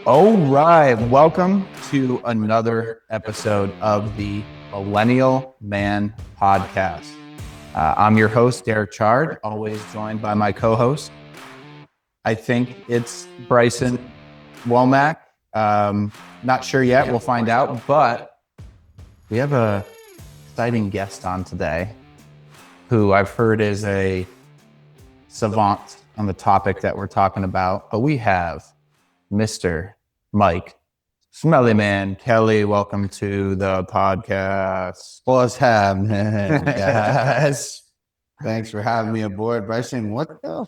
All right, welcome to another episode of the Millennial Man Podcast. I'm your host, Derek Chard, always joined by my co-host. I think it's Bryson Womack. Not sure yet, we'll find out, but we have a exciting guest on today who I've heard is a savant on the topic that we're talking about. But we have Mr. Mike, Smelly Man Kelly. Welcome to the podcast. What's happening, guys? Thanks for having me aboard, Bryson. What the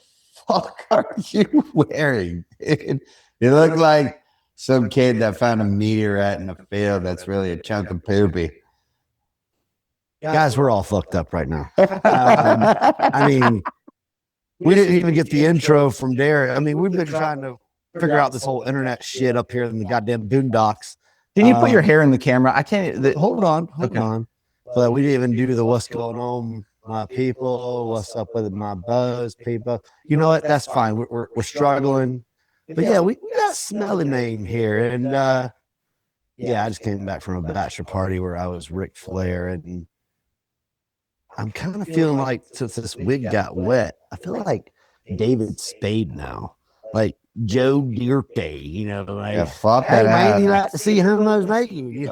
fuck are you wearing? You look like some kid that found a meteorite in a field that's really a chunk of poopy. Guys, we're all fucked up right now. I mean, we didn't even get the intro from Derek. I mean, we've been trying to figure out this whole internet shit up here in the goddamn boondocks. Can you put your hair in the camera? I can't. Hold on. But we didn't even do the what's going on, my people. What's up with my buzz, people? You know what? That's fine. We're struggling. But yeah, we got Smelly Man here. And yeah, I just came back from a bachelor party where I was Ric Flair. And I'm kind of feeling like since this wig got wet, I feel like David Spade now. Like Joe Dirt, you know, like, Yeah, fuck hey, that man, ass. you like to see homos naked.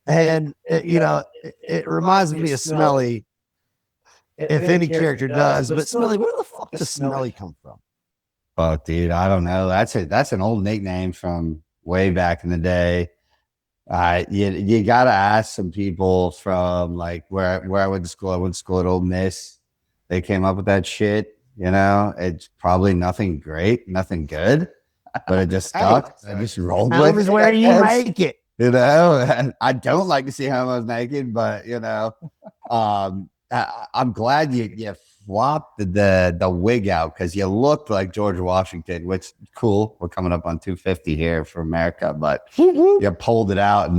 And you know, it reminds me of Smelly, if any character does. But Smelly, where the fuck does Smelly come from? Fuck, dude, I don't know. That's an old nickname from way back in the day. You gotta ask some people from like where I went to school. I went to school at Ole Miss. They came up with that shit. You know, it's probably nothing great, nothing good, but it just stuck. I just rolled with it. That is where you make it. You know, and I don't like to see homos naked, but you know, I'm glad you flopped the wig out because you looked like George Washington, which cool. We're coming up on 250 here for America, but you pulled it out, and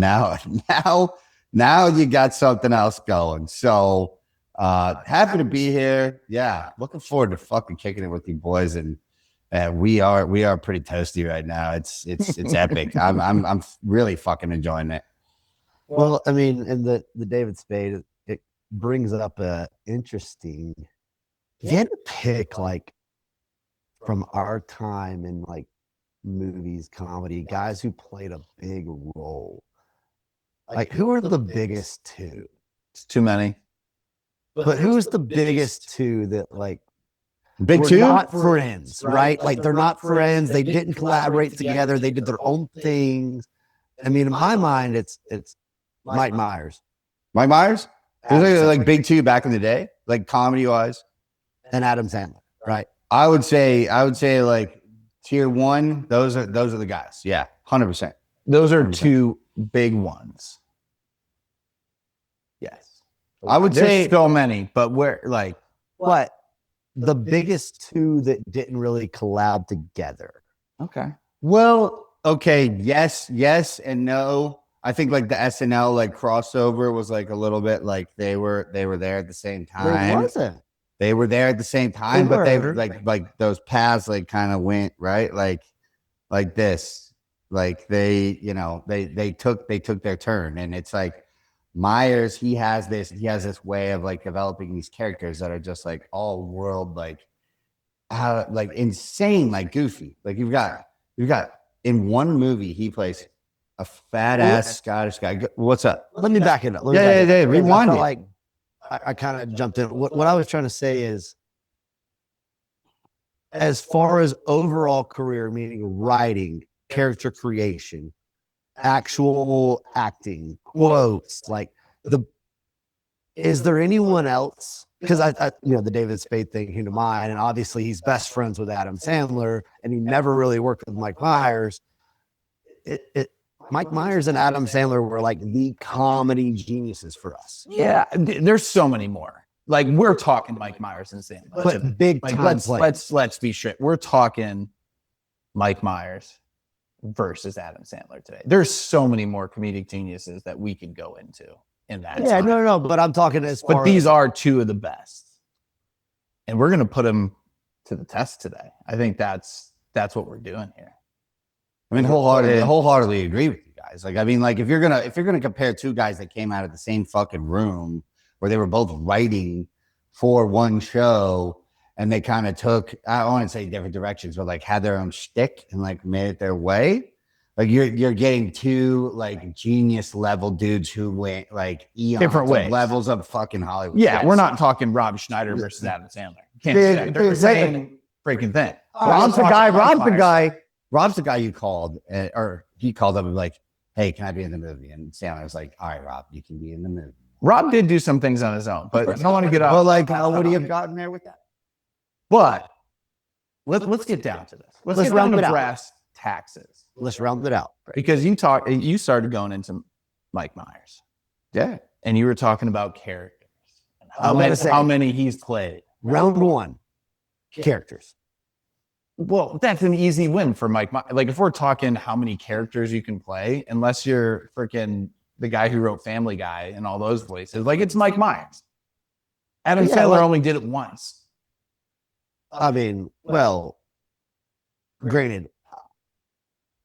now you got something else going. So happy to be here. Yeah, looking forward to fucking kicking it with you boys, and we are pretty toasty right now. It's epic. I'm really fucking enjoying it. Well, I mean, and the David Spade, it brings up a interesting. If you had to pick like from our time in like movies, comedy, guys who played a big role, like who are the biggest two? It's too many. But who's the biggest two that like Big were two? not friends, right? Like they're not friends. They didn't collaborate together. They did their own things. I mean, in my mind, it's Mike Meyers. Mike Meyers? Those are like big two back in the day, like comedy wise. And Adam Sandler, right? I would say like tier one. Those are the guys. Yeah, 100%. Those are two big ones. Yes. I would There's say so many, but where like But the biggest two that didn't really collab together. okay. well, okay, yes and no. I think like the SNL like crossover was like a little bit like they were there at the same There time. wasn't. They were there at the same time, They but they were. like those paths like kind of went right like this. Like they, you know, they took their turn, and it's like Myers, he has this way of like developing these characters that are just like all world like insane, like goofy. Like you've got in one movie he plays a fat ass Scottish guy. What's up? Let me back it up. Yeah. Rewind it. Like I kind of jumped in. What I was trying to say is, as far as overall career, meaning writing, character creation, actual acting, quotes, like is there anyone else? Because I you know, the David Spade thing came to mind, and obviously he's best friends with Adam Sandler, and he never really worked with Mike Myers. Mike Myers and Adam Sandler were like the comedy geniuses for us. Yeah, there's so many more. Like we're talking Mike Myers and Sandler. But big Like time players. let's be straight. We're talking Mike Myers versus Adam Sandler today. There's so many more comedic geniuses that we could go into in that. Yeah, time. no, but I'm talking as far But these are two of the best, and we're gonna put them to the test today. I think that's what we're doing here. I mean, wholeheartedly agree with you guys. Like, I mean, like if you're gonna compare two guys that came out of the same fucking room where they were both writing for one show and they kind of took, I don't want to say different directions, but like had their own shtick and like made it their way. Like you're getting two like genius level dudes who went like eons Different ways. levels of fucking Hollywood. Yeah, we're not talking Rob Schneider versus Adam Sandler. Can't do that. They're the same freaking thing. Rob's the guy you called, or he called up and like, hey, can I be in the movie? And Sandler was like, all right, Rob, you can be in the movie. Rob did do some things on his own, but I don't want to get off. Well, like, how would he have gotten there with that? But let's get down to this. Let's get down to brass taxes. Let's round it out. Because you started going into Mike Meyers. Yeah. And you were talking about characters. I'm How many he's played. Round one, characters. Well, that's an easy win for Mike. Like if we're talking how many characters you can play, unless you're freaking the guy who wrote Family Guy and all those voices, like it's Mike Myers. Adam Sandler only did it once. I mean, well, granted,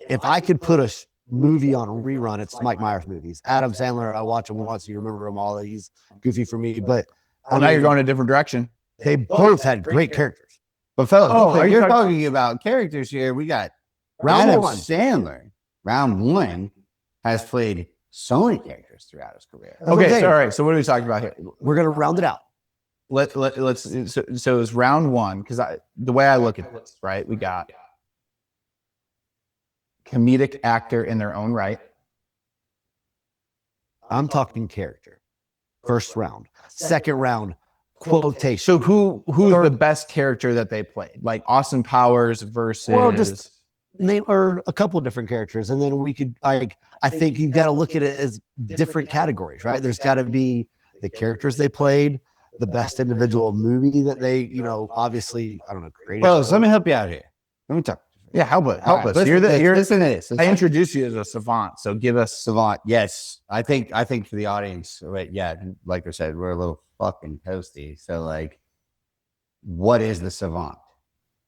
if I could put a movie on a rerun, it's Mike Myers movies. Adam Sandler, I watch him once, you remember him all. He's goofy for me, but now you're going a different direction. They both had great characters. But fellas, you're talking about characters here. We got Adam Sandler. Round one has played so many characters throughout his career. Okay, so, all right. So what are we talking about here? We're gonna round it out. Let's so it's round one because the way I look at this, right? We got comedic actor in their own right. I'm talking character. First round. Second round, quotation. So who's the best character that they played? Like Austin Powers versus. Well, just name or a couple of different characters, and then we could like. I think you've got to look at it as different categories, right? There's got to be the characters they played, the best individual movie that they, obviously, I don't know, created. Well, let me help you out here. Let me talk. Yeah, help us. Right, listen to this. I introduced you as a savant, so give us savant. Yes, I think for the audience, right? Yeah, like I said, we're a little fucking toasty. So, like, what is the savant?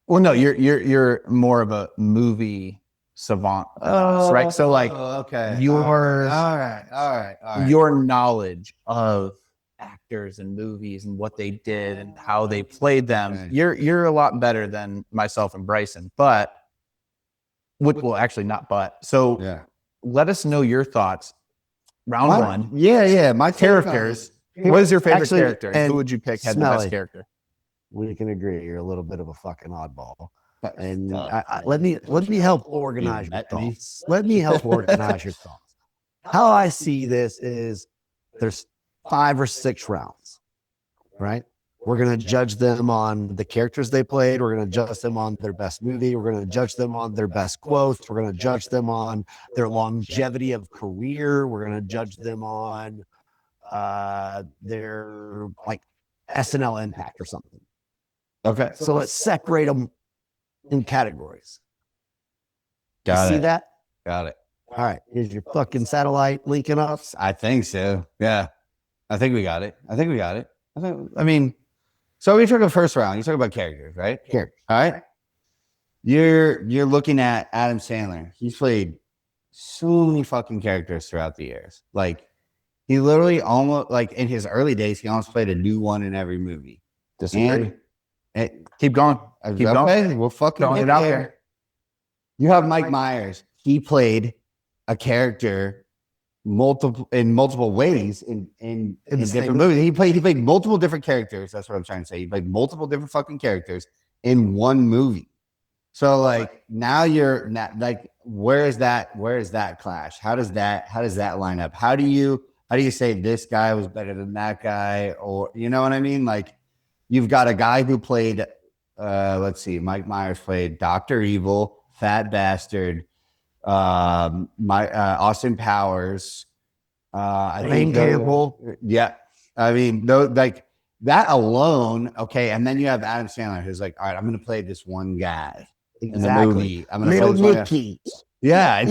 Well, no, you're more of a movie savant, right? So, like, okay, your all right, your knowledge of actors and movies and what they did and how they played them. Okay. You're a lot better than myself and Bryson, but. Well, actually not, but so yeah. Let us know your thoughts. Round one. Yeah. My characters. What is your favorite character? And who would you pick had Smelly. the best character? We can agree you're a little bit of a fucking oddball. And let me help organize your thoughts. Let me help organize your thoughts. How I see this is there's 5 or 6 rounds, right? We're going to judge them on the characters they played. We're going to judge them on their best movie. We're going to judge them on their best quotes. We're going to judge them on their longevity of career. We're going to judge them on their like SNL impact or something. Okay. So let's separate them in categories. Got it. See that? Got it. All right. Here's your fucking satellite linking up. I think so. Yeah. I think we got it. I mean, so we took a first round. You talk about characters, right? Characters. All right. You're looking at Adam Sandler. He's played so many fucking characters throughout the years. Like he literally almost like in his early days, he almost played a new one in every movie. Disagree. Keep going. Keep going. We'll fucking Throwing it out there. You have Mike Myers. He played a character multiple ways in different movies. He played multiple different characters. That's what I'm trying to say. He played multiple different fucking characters in one movie. So like now you're not like where is that clash? How does that line up? How do you say this guy was better than that guy? Or you know what I mean? Like you've got a guy who played let's see, Mike Myers played Dr. Evil, Fat Bastard, Austin Powers, Rain Campbell. Yeah. I mean, like that alone, okay. And then you have Adam Sandler who's like, all right, I'm gonna play this one guy in the movie. I'm gonna Little play this Nicky. Yeah. I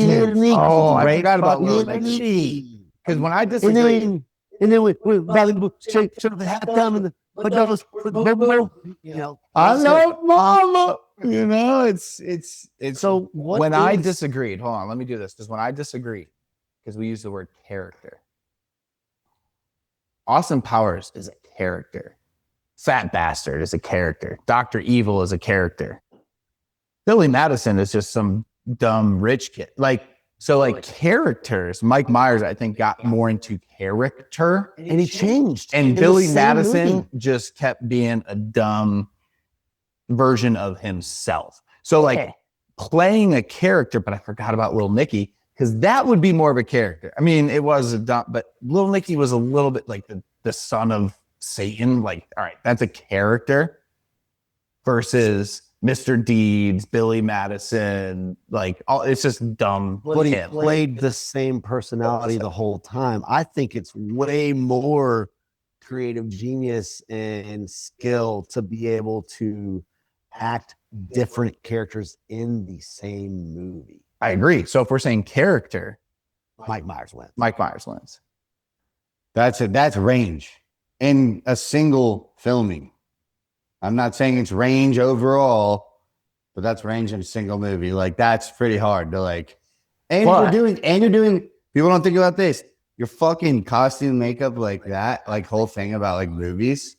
forgot about Little Nicky. Because when I disagree, And then we Malibu shake the hat down and the pajamas, you know. I love Mama. You know, it's So what when I is- disagreed, hold on, let me do this. Because when I disagreed, because we use the word character, Austin Powers is a character. Fat Bastard is a character. Dr. Evil is a character. Billy Madison is just some dumb rich kid. So characters, Mike Myers, I think, got more into character. and he changed. And in the Billy same Madison movie. just kept being a dumb version of himself. So playing a character, but I forgot about Little Nicky, because that would be more of a character. I mean, it was a dumb, but Little Nicky was a little bit like the son of Satan. Like, all right, that's a character versus Mr. Deeds, Billy Madison, it's just dumb. But he played the same personality the whole time. I think it's way more creative genius and skill to be able to act different characters in the same movie. I agree. So if we're saying character, Mike Myers wins. Mike Myers wins. That's range in a single filming. I'm not saying it's range overall, but that's range in a single movie. Like, that's pretty hard to and you're doing people don't think about this. Your fucking costume makeup like that, whole thing about movies.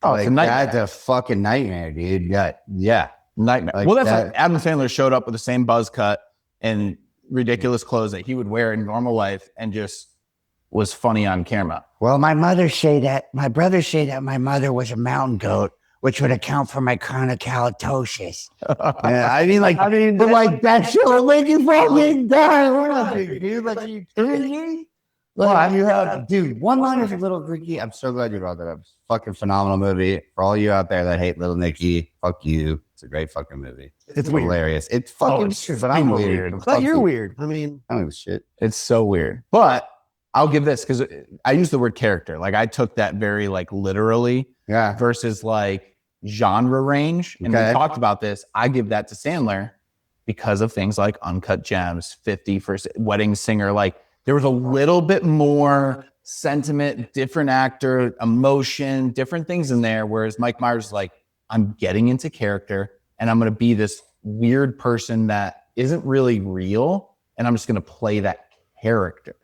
Oh, it's a nightmare. That's a fucking nightmare, dude. Yeah. Nightmare. Well, that's like Adam Sandler showed up with the same buzz cut and ridiculous clothes that he would wear in normal life and just was funny on camera. Well, my brother said that my mother was a mountain goat, which would account for my chronic halitosis. But that shit will make you fucking die. We're not big, dude. Are you kidding me? Dude, one-liners of Little Nicky. I'm so glad you brought that up. Fucking phenomenal movie. For all you out there that hate Little Nicky, fuck you. It's a great fucking movie. It's weird. Hilarious. It's fucking but I'm weird. But you're weird. I mean, I don't give a shit. It's so weird. But I'll give this because I use the word character. I took that very literally. Yeah. Versus genre range. And we talked about this. I give that to Sandler because of things like Uncut Gems, 50 First Wedding Singer. There was a little bit more sentiment, different actor, emotion, different things in there. Whereas Mike Myers is I'm getting into character and I'm going to be this weird person that isn't really real. And I'm just going to play that character.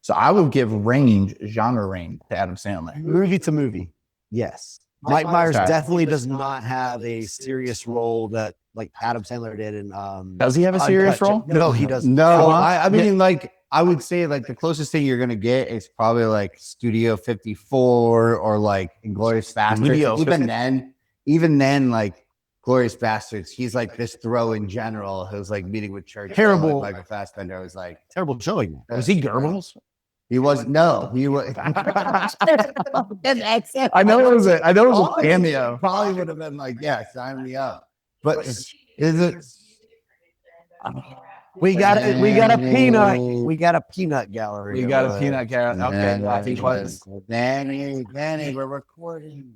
So I would give genre range to Adam Sandler. movie to movie. Yes. Mike Myers definitely does not have a serious role that Adam Sandler did in Does he have a serious role? No, he doesn't. No, I mean, I would say the closest thing you're gonna get is probably Studio 54 or Inglourious Basterds. Even then, Glorious Bastards, he's this throw-in general who's meeting with church. Terrible. Like a Fassbender was Terrible showing. Was he Goebbels? he was no, he was. I know it was a cameo. Probably would have been sign me up. But is it? We got a peanut. We got a peanut gallery. We got a peanut gallery. Okay. Danny, we're recording.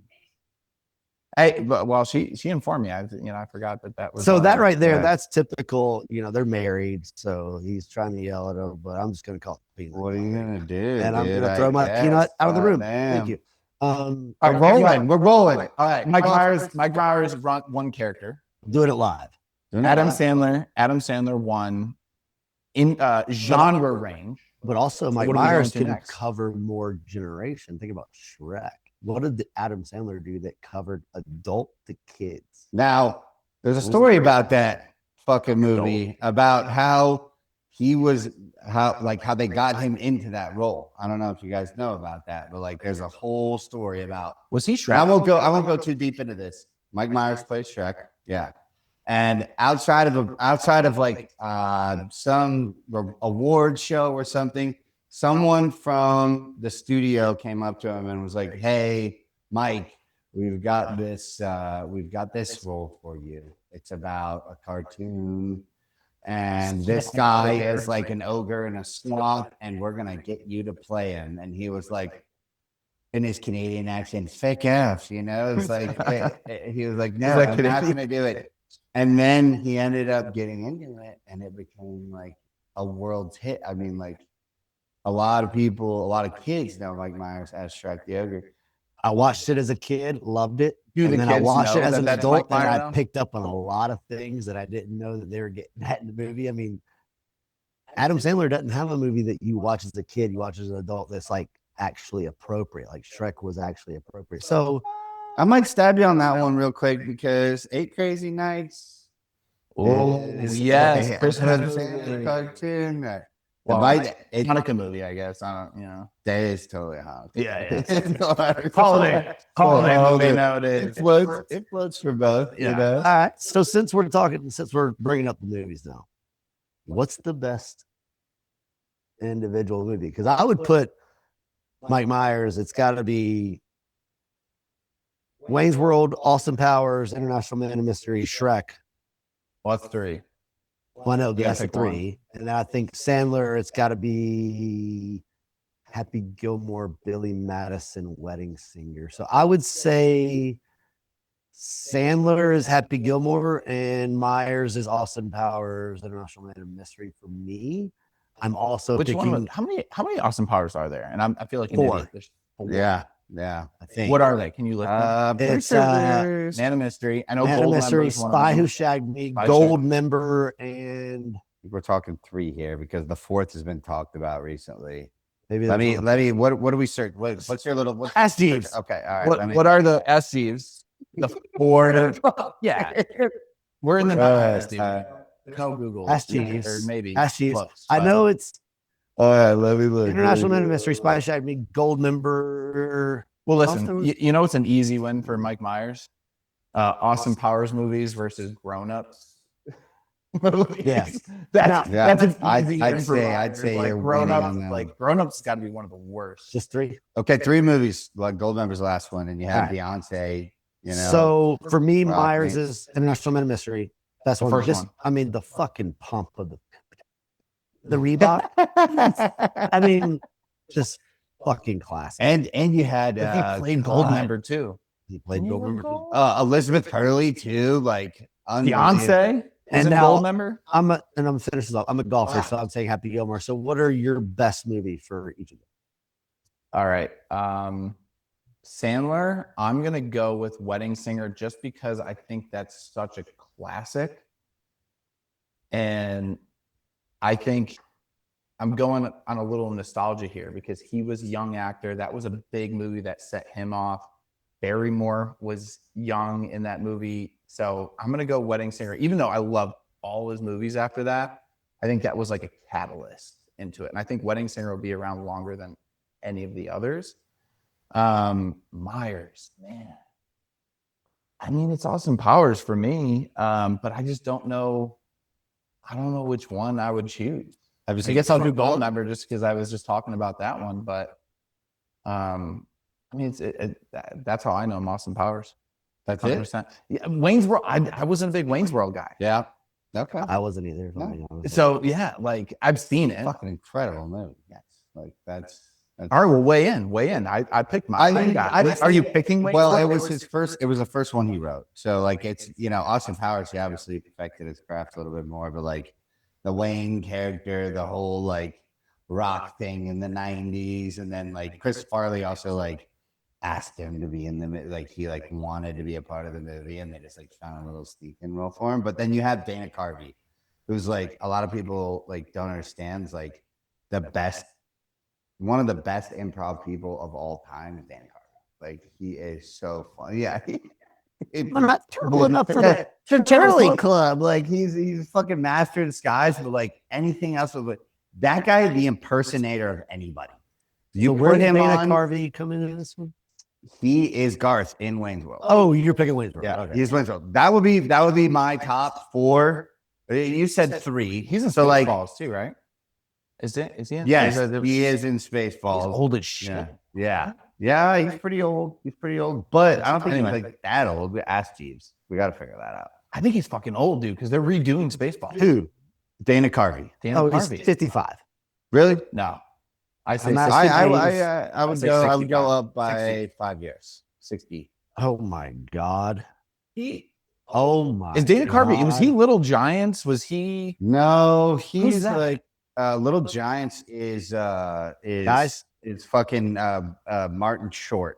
Hey, but she informed me. I forgot that was. So that right there, that's typical. They're married, so he's trying to yell at her, but I'm just gonna call it peanut. What are you gonna do? And I'm gonna throw my peanut out of the room. Thank you. We're rolling. All right. Mike Myers run one character. Doing it live. Adam Sandler won in genre range. But also, Mike what are we Myers going to can next? cover more generation. Think about Shrek. What did Adam Sandler do that covered adult to kids? Now, there's a story about that fucking movie about how he was, how they got him into that role. I don't know if you guys know about that, but there's a whole story about. Was he Shrek? I won't go too deep into this. Mike Myers plays Shrek. Yeah. And outside of some award show or something, someone from the studio came up to him and was like, "Hey, Mike, we've got this role for you. It's about a cartoon, and this guy is an ogre in a swamp, and we're gonna get you to play him." And he was in his Canadian accent, "Fake F," It's he was "No, I'm not gonna do it." And then he ended up getting into it, and it became a world's hit. I mean, a lot of kids know Mike Myers as Shrek the Ogre. I watched it as a kid, loved it. Do And the then I kids watched know it as that an that's adult, Mike and I Myers? picked up on a lot of things that I didn't know that they were getting at in the movie. I mean, Adam Sandler doesn't have a movie that you watch as a kid, you watch as an adult that's like actually appropriate. Like Shrek was actually appropriate. So I might stab you on that one real quick because 8 Crazy Nights. Oh, is yes. a Christmas Adam movie. Sandler cartoon. Well, It's Hanukkah movie, I guess. I don't, that is totally hot. Yeah. Holiday movie nowadays. It floats for both. Yeah. You know? all right. So since we're bringing up the movies now, what's the best individual movie? Because I would put Mike Myers, it's got to be Wayne's World, Austin Powers, International Man of Mystery, Shrek. What's 3? Well, no, Yeah, that's a pick one. 3. And I think Sandler, it's got to be Happy Gilmore, Billy Madison, Wedding Singer. So I would say Sandler is Happy Gilmore and Myers is Austin Powers, International Man of Mystery for me. I'm also Which picking one? How many Austin Powers are there? And I feel like 4. There's 4. Yeah. I think. What are they? Can you list them? It's Man of Mystery. I know Man of Gold Mystery, Member's one of Spy them. Who Shagged Me, Spy Gold Member, and We're talking 3 here because the 4th has been talked about recently. maybe Let that's me. one. What do we search? What's your little? What's Ask Jeeves. Okay, all right. What are the SCs? The 4. Yeah. We're in the Go Google. Ask Ask Jeeves. Or maybe. Ask Jeeves. close, I but- know it's All right, let me look. International Man of Mystery, Spy Who Shagged Me, Gold Member. Well, listen, Austin- you know it's an easy win for Mike Myers? Austin Powers movies versus Grown Ups. Yes. That's Yeah. that's an I'd easy say- win for I'd Myers. say like you're Grown winning Ups. on that Like one. Grown Ups got to be one of the worst. Just 3. Okay, 3 movies. Like Gold Member's the last one, and you have All Beyonce. You know. So for me, Rock Myers me. is International Man of Mystery. That's The one. first Just, one. I mean, the fucking pump of the Reebok. I mean, just fucking classic. and you had He played Gold God. Member too. He played Gold Member. Elizabeth Hurley too. Like Beyonce And and now- Gold Member. I'm finished off. I'm a golfer, so I'm saying Happy Gilmore. So what are your best movie for each of them? All right. Sandler, I'm going to go with Wedding Singer just because I think that's such a classic. And I think I'm going on a little nostalgia here because he was a young actor. That was a big movie that set him off. Barrymore was young in that movie. So I'm going to go Wedding Singer. Even though I love all his movies after that, I think that was like a catalyst into it. And I think Wedding Singer will be around longer than any of the others. Myers, man. I mean, it's Austin Powers for me, but I just don't know. I don't know which one I would choose. I guess I'll do Gold Member just because I was just talking about that one. But I mean, that's how I know him, Austin Powers. That's it. 100%. Yeah, Wayne's World. I wasn't a big Wayne's World guy. Yeah. Okay. I wasn't either. if I'm No. being honest. So yeah, like I've seen it. Fucking incredible movie. Yes. Like that's All right, well, weigh in. I picked my guy. Are you picking Wayne's well, World? it was his first. It was the first one he wrote. So like it's Austin Powers. He obviously perfected his craft a little bit more, but like the Wayne character, the whole like rock thing in the '90s, and then like Chris Farley also like asked him to be in the like he like wanted to be a part of the movie, and they just like found a little sneaking role for him. But then you have Dana Carvey, who's like a lot of people like don't understand is like the best. One of the best improv people of all time is Dana Carvey. Like he is so funny. Yeah. I'm not terrible enough for that. Charlie Club. Like he's a fucking master of disguise, but like anything else with that guy is the impersonator of anybody. You Where put did him Dana on, Carvey come into this one? he is Garth in Wayne's World. Oh, you're picking Wayne's World. yeah, Okay. he's Wayne's World. That would be my top 4. You said 3. He's in so like Spaceballs too, right? Is he in? yes, Is it- he is in Spaceballs. He's old as shit. Yeah, he's pretty old. But I don't think Anyway. he's like that old. We asked Jeeves. We got to figure that out. I think he's fucking old, dude, because they're redoing Spaceballs. Who? Dana Carvey. Dana Oh, he's Carvey. 55. Really? No, I say I'm not- 60. I would say go. I 65. would go up by 60. 5 years. 60. Oh my God. He Oh my. is Dana Carvey. Was he God. Little Giants? Was he? No, Who's he's that? like Little Giants is Guys? is fucking Martin Short.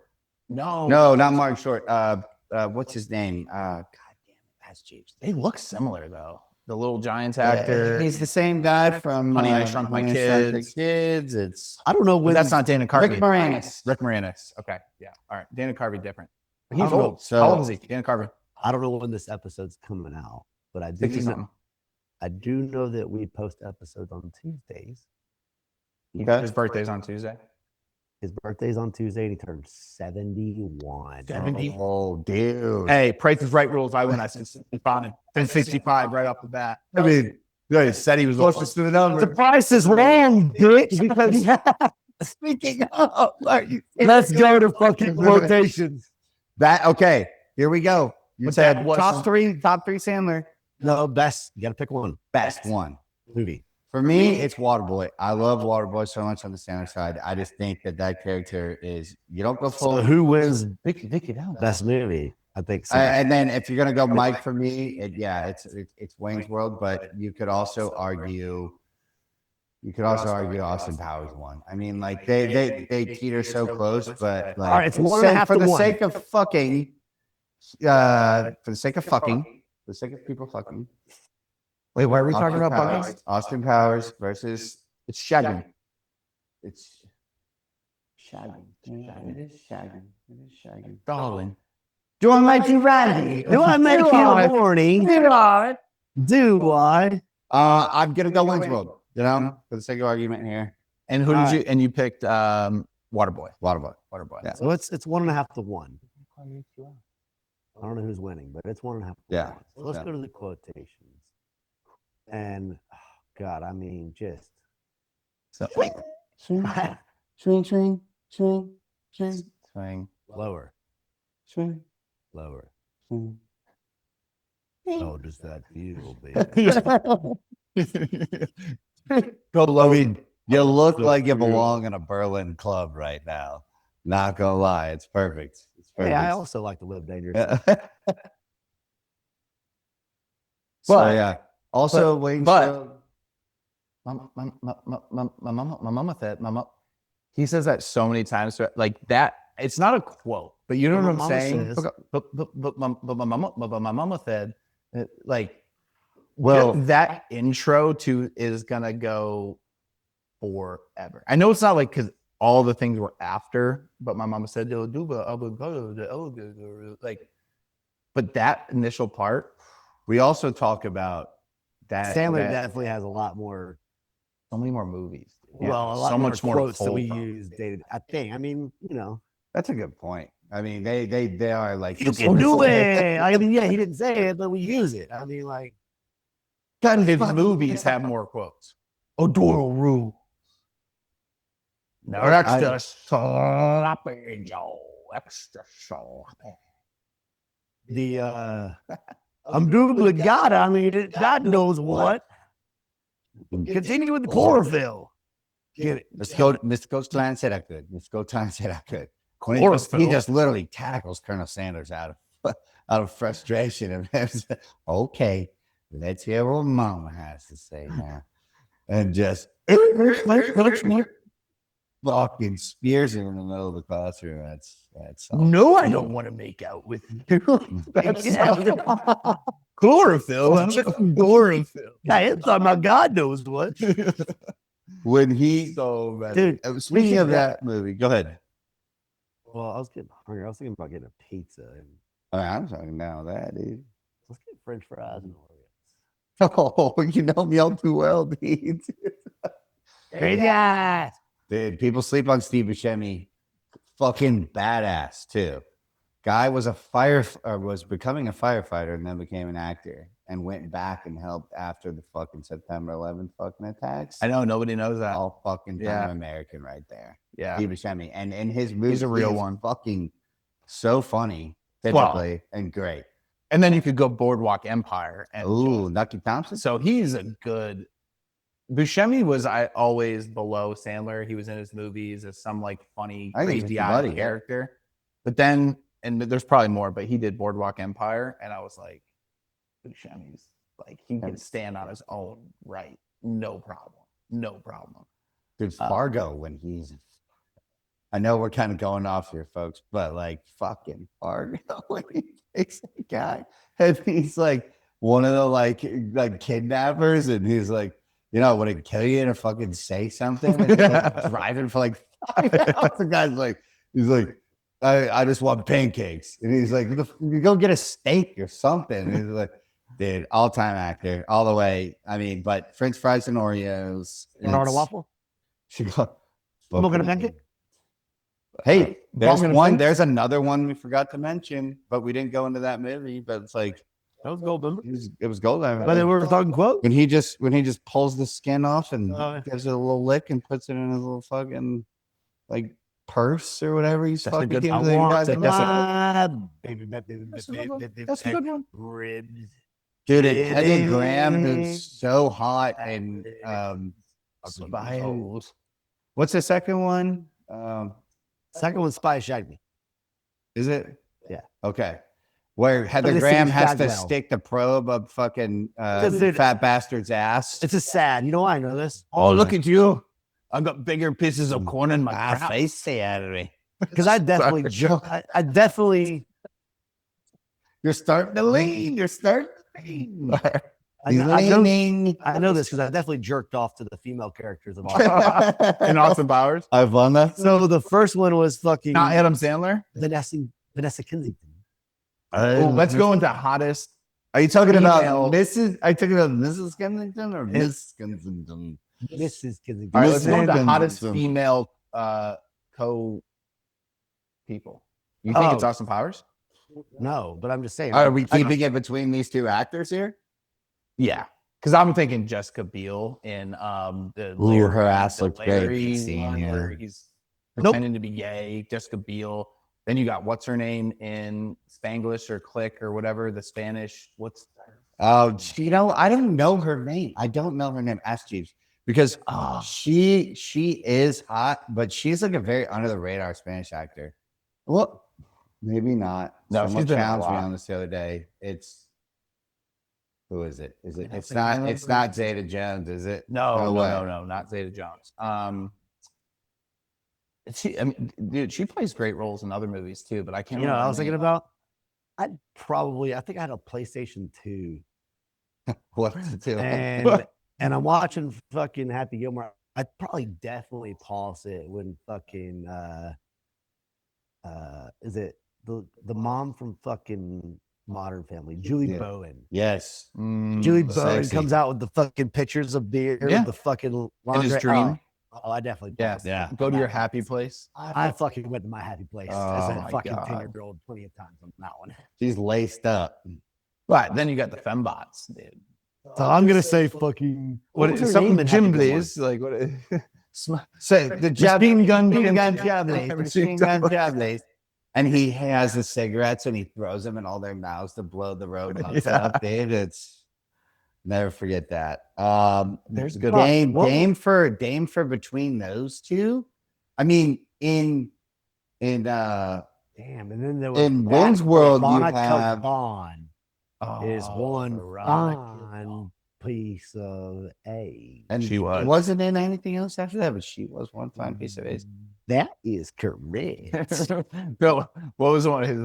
No, No, not Martin Short. what's his name? God damn it, that's James. They look similar though. The Little Giants actor. He's the same guy from Honey, I Shrunk My Honey, I Shrunk the Kids. Kids. It's I don't know But when that's not Dana Carvey. Rick Moranis. Rick Moranis. Okay. Yeah. All right. Dana Carvey different. But I he's don't know. old. So- How old is he? Dana Carvey. I don't know when this episode's coming out, but I do 60 know, something. I do know that we post episodes on Tuesdays. His birthday's on Tuesday. His birthday's on Tuesday, and he turned 71. 70? Oh, dude. Hey, Price is Right rules. I went at 65. 65 right off the bat. I mean, Good. Said he was closest to the number. The price is wrong, bitch. Because Speaking of, let's go to fucking quotations. that okay. Here we go. What's that? Top three Sandler. No, best. You got to pick one. Best one. Movie. For me, it's Waterboy. I love Waterboy so much on the Sandler side. I just think that character is, you don't go full. So who wins Vicky down. best movie? I think so. And then if you're gonna go Mike for me, it's Wayne's World, but you could also argue Austin Powers won. I mean, like they teeter so close, but like, All right, it's 1.5 for to the 1. sake of fucking, for the sake of people fucking. Wait, why are we Austin Powers, Austin Powers versus It's shagging. it's shagging. It is shagging. It is shagging. Darling. Do I make you ready? Do I make you horny? Do I? I'm gonna go Wayne's World. You know, for the sake of argument here, And who did you? And you picked Waterboy. Waterboy. Waterboy. So it's 1.5 to 1. I don't know who's winning, but it's 1.5 to Yeah. 1. So let's Yeah. go to the quotations. And God, I mean, just So, Swing. lower, lower. Oh, does that feel, baby? I mean, you look like you belong in a Berlin club right now. Not gonna lie, it's perfect. It's perfect. Hey, I also like to live dangerous. So yeah. Also, Wayne's World. my mama said, he says that so many times, like that. It's not a quote, but you know But what my I'm mama saying. says- But my mama said, like, Well, that intro to is gonna go forever. I know it's not like because all the things were after, but my mama said they'll do like, but that initial part, we also talk about that. Sandler definitely has a lot more. so many more movies. dude. Well, a lot so more much more quotes that pull we from. use dated. I think. I mean, you know, That's a good point. I mean, they are like you can do it. I mean, yeah, he didn't say it, but we use it. I mean, like, His movies have more quotes. Odoro rule. No, extra sloppy, Joe. Extra sloppy. The I'm doing God. I mean, God knows what. Continue with the chlorophyll. Get it? Mr. Coach Klein said I could. Mr. Coach Klein said I could. He just literally tackles Colonel Sanders out of frustration. And okay, let's hear what Mama has to say now, and just fucking spears him in the middle of the classroom. That's No, I don't want to make out with you. Chlorophyll. Chlorophyll. It's talking about God knows what. when he. So bad. Dude, Speaking of that movie, go ahead. well, I was getting hungry. I was thinking about getting a pizza. And I'm talking now that dude. let's get French fries and Oreos. Oh, you know me all too well, dude. Yeah. Dude, people sleep on Steve Buscemi. Fucking badass too. Guy was was becoming a firefighter and then became an actor and went back and helped after the fucking September 11th fucking attacks. I know nobody knows that. All fucking Yeah. American right there. Yeah. Steve Buscemi. And his movie a real is one. fucking so funny, Well, typically, and great. And then you could go Boardwalk Empire. And Ooh, Nucky Thompson. so he's a good. Buscemi was always below Sandler. He was in his movies as some like funny, I think he's crazy a eyed buddy, yeah. character. But then, and there's probably more, but he did Boardwalk Empire, and I was like, Buscemi's like he can stand on his own right, no problem, no problem. Dude, Fargo when he's I know we're kind of going off here, folks, but like fucking Fargo, when he takes the guy and he's like one of the like kidnappers, and he's like, you know, would it kill you to fucking say something? And he's like driving for like 5 hours. The guy's like, he's like, I just want pancakes, and he's like, you go get a steak or something. And he's like, dude, all-time actor, all the way. I mean, but French fries and Oreos. You order a waffle? She got Smoking a pancake? Hey, there's Bong one. and There's another one we forgot to mention, but we didn't go into that movie. But it's like That was gold, remember? it was gold. But they were talking quote. when he just pulls the skin off and Oh, yeah. gives it a little lick and puts it in his little fucking like purse or whatever he's That's a fucking good giving I the want guys. to That's a good one. Ribs. Dude, It Heather Graham is is. so hot, and what's the second one? Second one, Spy Shagged Me. Is it? Yeah. Okay. Where Heather this Graham seems has to Shagwell. stick the probe up fucking Dude, fat bastard's ass. It's a sad. You know why I know this? Oh, look at you. I've got bigger pieces of corn in my crap. face stay out of me. Because I definitely joke. I definitely. You're starting to lean. You're starting to lean. I know this because I definitely jerked off to the female characters of all. In Austin Powers. I've won that. So the first one was fucking Not Adam Sandler. Vanessa Kensington. Oh, let's go into hottest. Are you talking about Female. Mrs.? Are you talking about Mrs. Kensington or Miss Kensington? Mrs. Kensington. All right, let's go into Kensington. hottest female co people. You think it's Oh. Austin Powers? No, but I'm just saying. Are we keeping it between these two actors here? Yeah, because I'm thinking Jessica Biel in the Ooh, her ass the looked great. Larry Scene, one yeah. where he's Nope. pretending to be gay. Jessica Biel. Then you got what's her name in Spanglish or Click or whatever the Spanish. What's Oh, you know, I don't know her name. I don't know her name. Ask Jeeves, because she is hot, but she's like a very under the radar Spanish actor. Well, maybe not. No, Someone she's been in a challenged me lot. on this the other day. Who is it? Is it? I It's think not. I It's not Zeta Jones, is it? no, way. not Zeta Jones. I mean, dude, she plays great roles in other movies too, but I can't. You know, remember I her was thinking name. about. I think I had a PlayStation 2, What's it? and I'm watching fucking Happy Gilmore. I'd probably definitely pause it when fucking is it the mom from fucking Modern Family, Julie Yeah. Bowen. Yes. Julie Bowen sexy. comes out with the fucking pictures of beer, Yeah. with the fucking In lingerie. his dream. Oh, I definitely Yeah, paused it. Yeah. Go to your happy place. I fucking went to my happy place as Oh a my fucking God. 10-year-old plenty of times on that one. She's laced up. But then you got the fembots, dude. So I'm gonna say fucking What was is her something name in Jim Happy Gilmore? Blaze? Like what? So the Machine gun machine gun Jim job Blaze. machine gun job blaze. And he has the cigarettes and he throws them in all their mouths to blow the robots Yeah. up, dude. It's never forget that. There's good Dame What- Dame for between those two. I mean, in Damn, and then there was in Ben's world, you Monica have Vaughn is one Veronica fine piece of A. and She was. wasn't in anything else after that, but she was one fine piece of ace. That is correct. Bill, what was one of his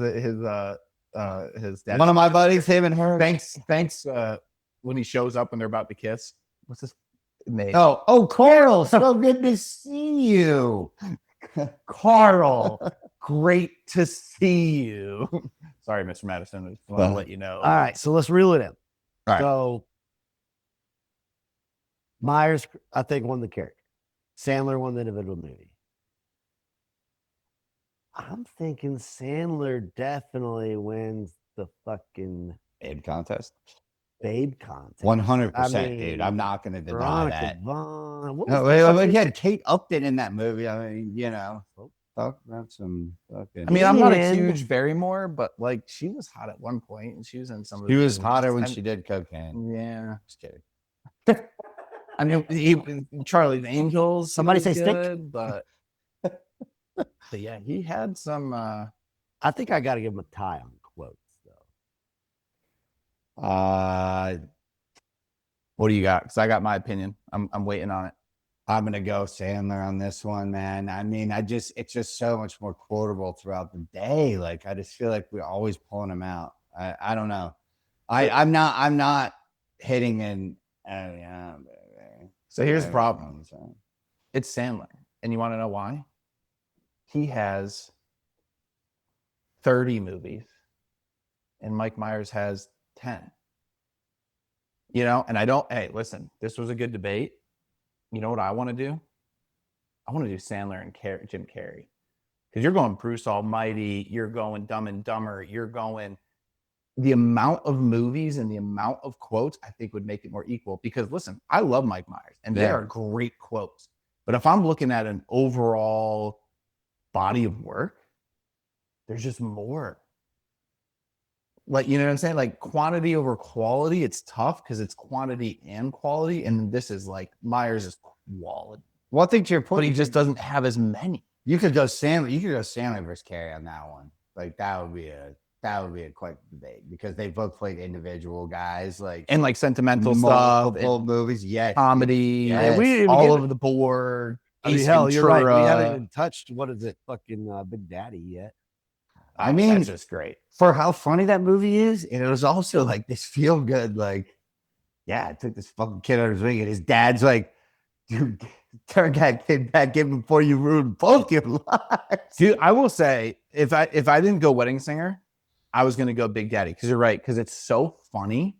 dad? One of my buddies, him and her. Thanks. When he shows up and they're about to kiss, what's his name? Oh, Carl, so good to see you. Carl. Great to see you. Sorry, Mr. Madison. I just want to let you know. All right, so let's reel it in. All right. So Meyers, I think, won the character. Sandler won the individual movie. I'm thinking Sandler definitely wins the fucking Babe contest. babe contest. 100%, I dude. mean, I'm not going to deny Veronica that. Vaughn. What No, was wait, the wait, fucking- he had Kate Upton in that movie. I mean, you know, talk about some fucking. I mean, I'm not a And- huge Barrymore, but like she was hot at one point, and she was in some of she the was movies. hotter when And- she did cocaine. Yeah. Just kidding. I mean, Charlie's Angels. he Somebody was say stick. good, but yeah, he had some. I think I got to give him a tie on quotes, though. What do you got? Because I got my opinion. I'm waiting on it. I'm gonna go Sandler on this one, man. I mean, it's just so much more quotable throughout the day. Like, I just feel like we're always pulling him out. I don't know. I'm not hitting an. Yeah, baby. So here's the problem. It's Sandler, and you want to know why? He has 30 movies, and Mike Myers has 10. You know, and I don't. Hey, listen, this was a good debate. You know what I want to do? I want to do Sandler and Jim Carrey. Because you're going Bruce Almighty, you're going Dumb and Dumber, you're going... The amount of movies and the amount of quotes, I think, would make it more equal. Because, listen, I love Mike Myers, and they are great quotes. But if I'm looking at an overall body of work, there's just more. Like, you know what I'm saying? Like, quantity over quality, it's tough because it's quantity and quality. And this is like, Myers is quality. Well, I think to your point, but he just doesn't have as many. You could go Sandler versus Carrey on that one. Like, that would be a quite debate because they both played individual guys, like, and like sentimental stuff, multiple movies, comedy, all over the board. I mean, hell, you're right. We haven't even touched fucking Big Daddy yet. I mean, that's just great for how funny that movie is, and it was also like this feel good, like, yeah, it took this fucking kid under his wing, and his dad's like, dude, turn that kid back in before you ruin both your lives. Dude, I will say, if I didn't go Wedding Singer, I was gonna go Big Daddy, because you're right, because it's so funny,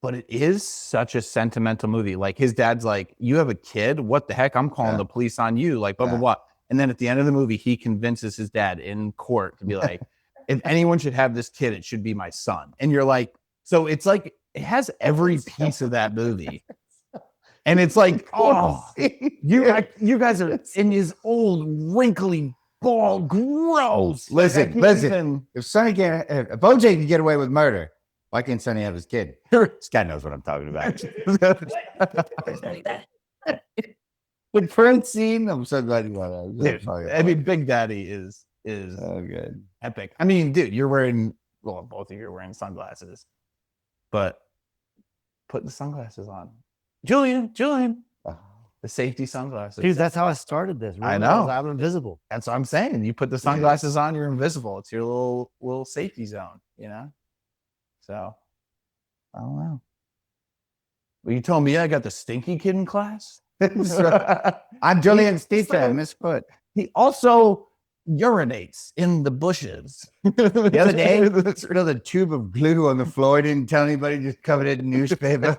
but it is such a sentimental movie. Like, his dad's like, you have a kid? What the heck? I'm calling the police on you. Like, blah, blah, blah. And then at the end of the movie, he convinces his dad in court to be like, if anyone should have this kid, it should be my son. And you're like, so it's like, it has every piece of that movie. And it's like, oh, you guys are in his old wrinkly, bald, gross. Listen. If OJ can get away with murder, why can't Sonny have his kid? This guy knows what I'm talking about. With Francine, I'm so glad you want to. I mean, Big Daddy is so good, epic. I mean, dude, both of you are wearing sunglasses, but put the sunglasses on, Julian, the safety sunglasses. Dude, that's how I started this. Remember? I know. I'm invisible. That's what I'm saying. You put the sunglasses on, you're invisible. It's your little safety zone, you know. So, I don't know. Well, you told me I got the stinky kid in class. I'm Julian's teacher. I misquote. He also urinates in the bushes. The other day, the tube of glue on the floor, didn't tell anybody, just covered it in newspaper.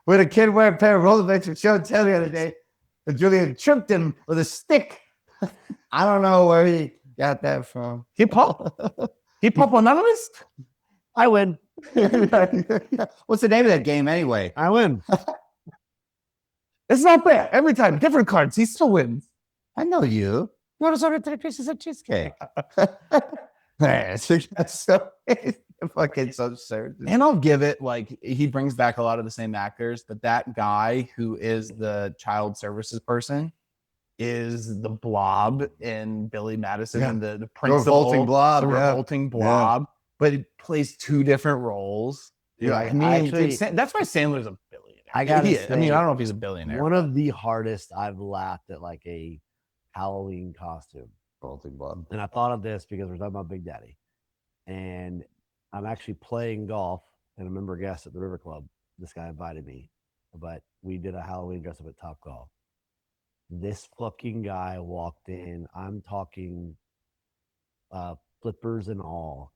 When a kid wearing a pair of rollerblades for show and tell the other day that Julian tripped him with a stick. I don't know where he got that from. Hip hop anonymous? I win. What's the name of that game anyway? I win. It's not fair. Every time, different cards. He still wins. I know you. You want to order 3 pieces of cheesecake? That's so fucking so absurd. And I'll give it, like, he brings back a lot of the same actors, but that guy who is the child services person is the Blob in Billy Madison and the principal. Revolting blob. Yeah. But it plays 2 different roles. Yeah, I mean, that's why Sandler's a billionaire. I don't know if he's a billionaire. One of the hardest I've laughed at, like, a Halloween costume. Revolting blob. And I thought of this because we're talking about Big Daddy. And I'm actually playing golf and a member guest at the River Club. This guy invited me, but we did a Halloween dress up at Top Golf. This fucking guy walked in. I'm talking flippers and all.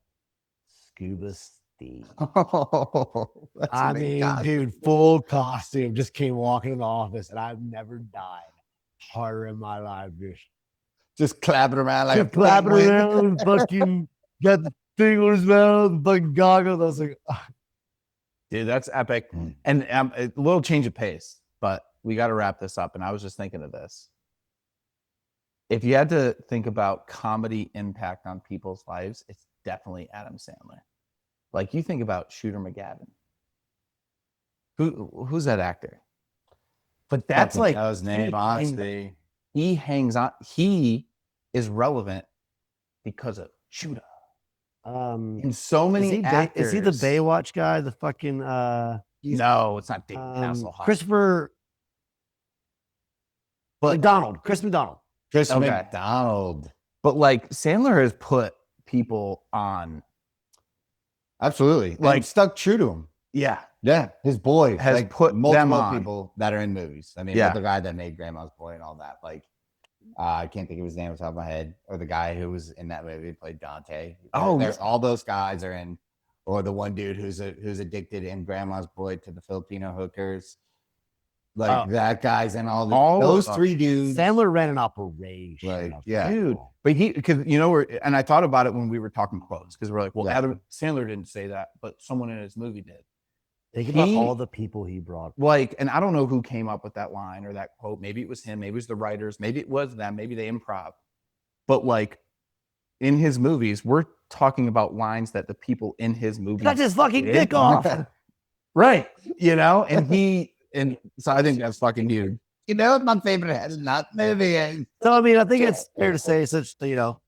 Scuba Steve. Oh, I mean, dude, full costume. Just came walking in the office, and I've never died harder in my life. Just clapping around like clapping around, fucking got the thing on his mouth, fucking goggles. I was like, dude, that's epic. And a little change of pace, but we got to wrap this up. And I was just thinking of this. If you had to think about comedy impact on people's lives, it's definitely Adam Sandler. Like, you think about Shooter McGavin. Who's that actor? But that's like his name, honestly. He hangs on. He is relevant because of Shooter. In so many actors. Is he the Baywatch guy? The fucking no, it's not David Hasselhoff. Christopher But Chris McDonald. Chris Okay. McDonald. But like Sandler has put people on. Absolutely. Like, Like stuck true to him. Yeah. Yeah. His boy Has like, put them multiple on. people that are in movies. I mean, Yeah. the guy that made Grandma's Boy and all that. Like, I can't think of his name off the top of my head. Or the guy who was in that movie played Dante. Oh, there's all those guys are in. Or the one dude who's addicted in Grandma's Boy to the Filipino hookers. Like that guy's in all those three dudes. Sandler ran an operation. Like, yeah. Dude. But because and I thought about it when we were talking quotes, because we're like, well, Adam Sandler didn't say that, but someone in his movie did. Think about all the people he brought. Like, and I don't know who came up with that line or that quote. Maybe it was him, maybe it was the writers, maybe it was them, maybe they improv. But like in his movies, we're talking about lines that the people in his movies Cut his fucking dick off. Right. And so I think that's fucking huge. You know, my favorite is not movie. So I mean, I think it's fair to say, such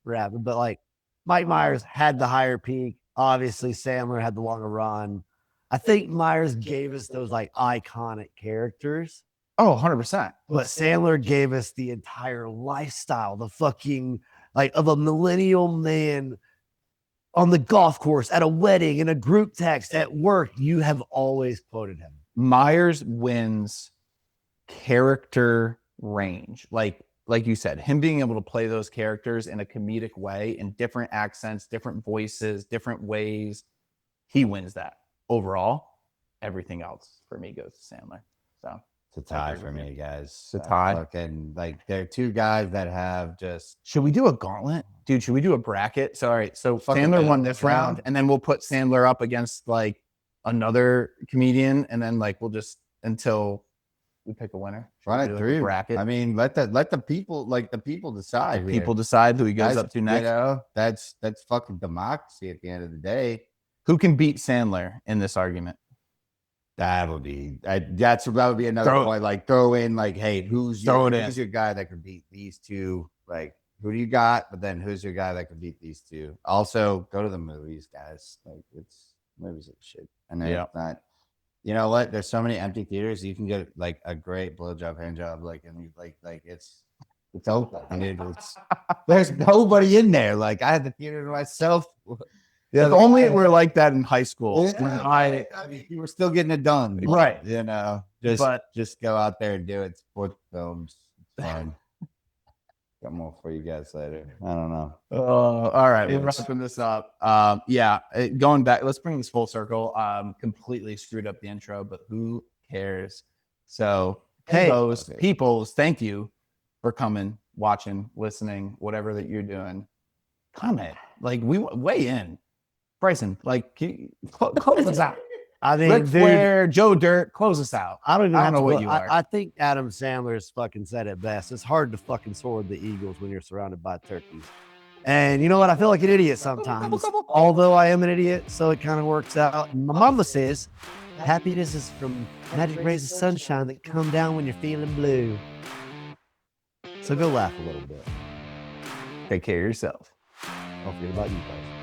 rapping, but like Mike Myers had the higher peak. Obviously, Sandler had the longer run. I think Myers gave us those like iconic characters. Oh, 100%. But Sandler gave us the entire lifestyle, the fucking like of a millennial man on the golf course, at a wedding, in a group text, at work. You have always quoted him. Myers wins character range. Like you said, him being able to play those characters in a comedic way, in different accents, different voices, different ways. He wins that. Overall, everything else for me goes to Sandler. So it's a tie for me, guys. It's a tie. Fucking like they're two guys that have just. Should we do a gauntlet, dude? Should we do a bracket? Sorry, so Sandler won this round, and then we'll put Sandler up against like another comedian, and then like we'll just until we pick a winner. Run it through. Bracket. I mean, let the people decide. People decide who he goes up to next. You know, that's fucking democracy at the end of the day. Who can beat Sandler in this argument? That would be another point. Like throw in like, hey, who's your guy that could beat these two? Like, who do you got? But then who's your guy that could beat these two? Also, go to the movies, guys. Like movies are shit. And they're not. You know what? There's so many empty theaters. You can get like a great blowjob, hand job, like it's open. I mean, there's nobody in there. Like I had the theater to myself. Yeah, if only it were like that in high school. Yeah, I mean, you were still getting it done, right? You know, just go out there and do it. Support the films. It's fun. Got more for you guys later. I don't know. All right, we're wrapping this up. Going back, let's bring this full circle. Completely screwed up the intro, but who cares? So, peoples, thank you for coming, watching, listening, whatever that you're doing. Comment, like we weigh in. Bryson, like, close us out. I mean, Ric Flair, Joe Dirt, close us out. I don't know what you are. I think Adam Sandler's fucking said it best. It's hard to fucking soar with the Eagles when you're surrounded by turkeys. And you know what? I feel like an idiot sometimes. Although I am an idiot, so it kind of works out. My mama says, happiness is from magic rays of sunshine that come down when you're feeling blue. So go laugh a little bit. Take care of yourself. Don't forget about you guys.